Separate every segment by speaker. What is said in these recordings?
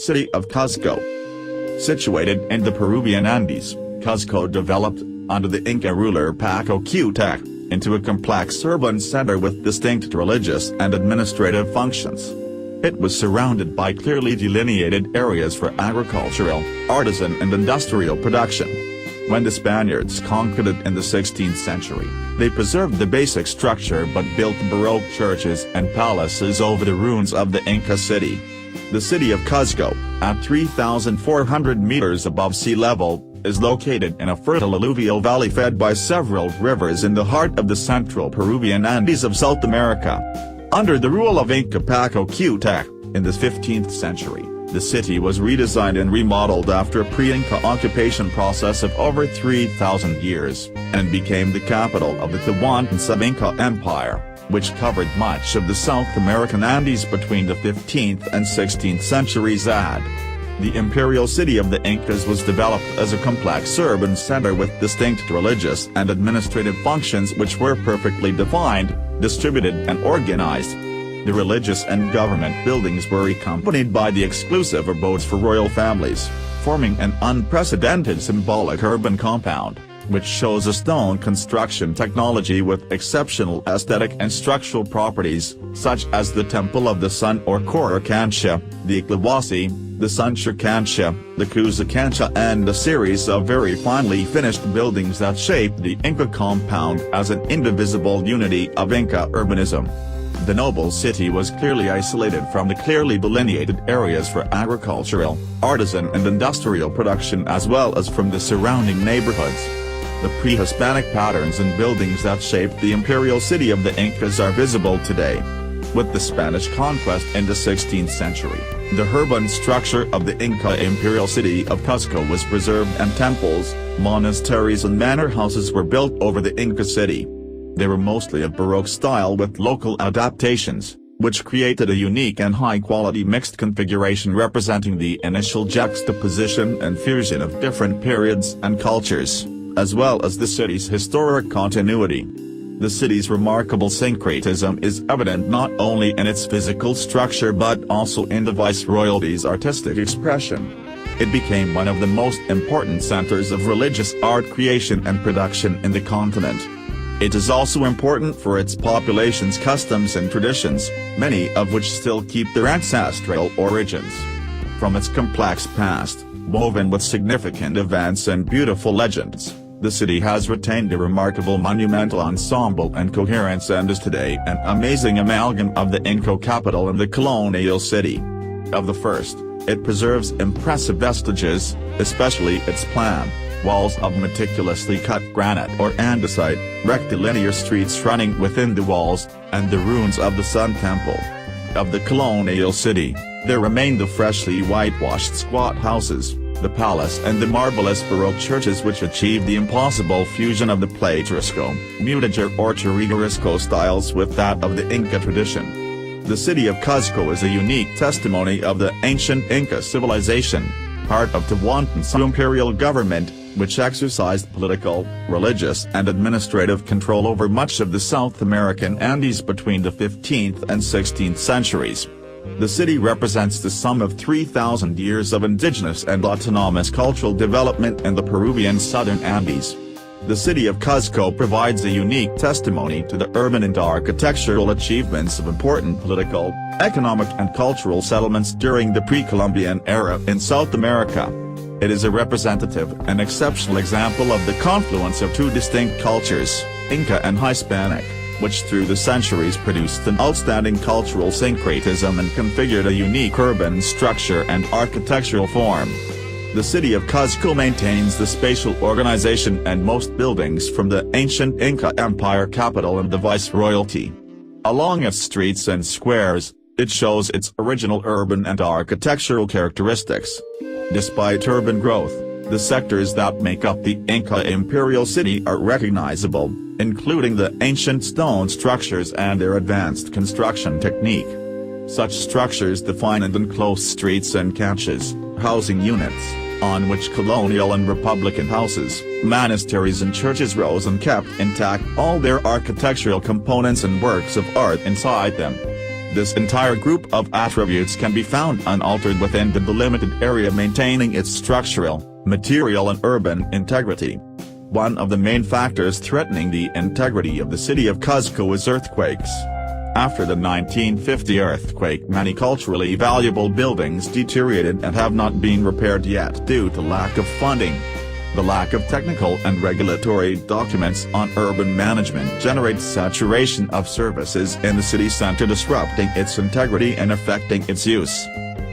Speaker 1: City of Cuzco. Situated in the Peruvian Andes, Cuzco developed, under the Inca ruler Pachacutec, into a complex urban center with distinct religious and administrative functions. It was surrounded by clearly delineated areas for agricultural, artisan and industrial production. When the Spaniards conquered it in the 16th century, they preserved the basic structure but built Baroque churches and palaces over the ruins of the Inca city. The city of Cuzco, at 3,400 meters above sea level, is located in a fertile alluvial valley fed by several rivers in the heart of the central Peruvian Andes of South America. Under the rule of Inca Pachacuteq, in the 15th century, the city was redesigned and remodeled after a pre-Inca occupation process of over 3,000 years, and became the capital of the Tawantinsuyu Inca Empire, which covered much of the South American Andes between the 15th and 16th centuries. The Imperial city of the Incas was developed as a complex urban center with distinct religious and administrative functions which were perfectly defined, distributed and organized. The religious and government buildings were accompanied by the exclusive abodes for royal families, forming an unprecedented symbolic urban compound, which shows a stone construction technology with exceptional aesthetic and structural properties, such as the Temple of the Sun or Coricancha, the Iklawasi, the Sunshircancha, the Cusacancha and a series of very finely finished buildings that shaped the Inca compound as an indivisible unity of Inca urbanism. The noble city was clearly isolated from the clearly delineated areas for agricultural, artisan and industrial production as well as from the surrounding neighborhoods. The pre-Hispanic patterns and buildings that shaped the imperial city of the Incas are visible today. With the Spanish conquest in the 16th century, the urban structure of the Inca imperial city of Cuzco was preserved and temples, monasteries and manor houses were built over the Inca city. They were mostly of Baroque style with local adaptations, which created a unique and high-quality mixed configuration representing the initial juxtaposition and fusion of different periods and cultures, as well as the city's historic continuity. The city's remarkable syncretism is evident not only in its physical structure but also in the viceroyalty's artistic expression. It became one of the most important centers of religious art creation and production in the continent. It is also important for its population's customs and traditions, many of which still keep their ancestral origins. From its complex past, woven with significant events and beautiful legends, the city has retained a remarkable monumental ensemble and coherence and is today an amazing amalgam of the Inca capital and the colonial city. Of the first, it preserves impressive vestiges, especially its plan, walls of meticulously cut granite or andesite, rectilinear streets running within the walls, and the ruins of the Sun Temple. Of the colonial city, there remain the freshly whitewashed squat houses, the palace and the marvelous Baroque churches which achieve the impossible fusion of the Plateresco, Mutager or Churrigueresco styles with that of the Inca tradition. The city of Cuzco is a unique testimony of the ancient Inca civilization, part of Tawantinsuyu imperial government, which exercised political, religious and administrative control over much of the South American Andes between the 15th and 16th centuries. The city represents the sum of 3,000 years of indigenous and autonomous cultural development in the Peruvian southern Andes. The city of Cuzco provides a unique testimony to the urban and architectural achievements of important political, economic and cultural settlements during the pre-Columbian era in South America. It is a representative and exceptional example of the confluence of two distinct cultures, Inca and Hispanic, which through the centuries produced an outstanding cultural syncretism and configured a unique urban structure and architectural form. The city of Cuzco maintains the spatial organization and most buildings from the ancient Inca Empire capital and the viceroyalty. Along its streets and squares, it shows its original urban and architectural characteristics. Despite urban growth, the sectors that make up the Inca imperial city are recognizable, including the ancient stone structures and their advanced construction technique. Such structures define and enclose streets and canches, housing units, on which colonial and republican houses, monasteries and churches rose and kept intact all their architectural components and works of art inside them. This entire group of attributes can be found unaltered within the delimited area, maintaining its structural, material and urban integrity. One of the main factors threatening the integrity of the city of Cuzco is earthquakes. After the 1950 earthquake, many culturally valuable buildings deteriorated and have not been repaired yet due to lack of funding. The lack of technical and regulatory documents on urban management generates saturation of services in the city center, disrupting its integrity and affecting its use.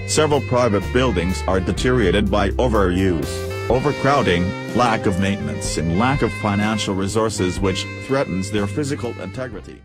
Speaker 1: Several private buildings are deteriorated by overuse, overcrowding, lack of maintenance and lack of financial resources, which threatens their physical integrity.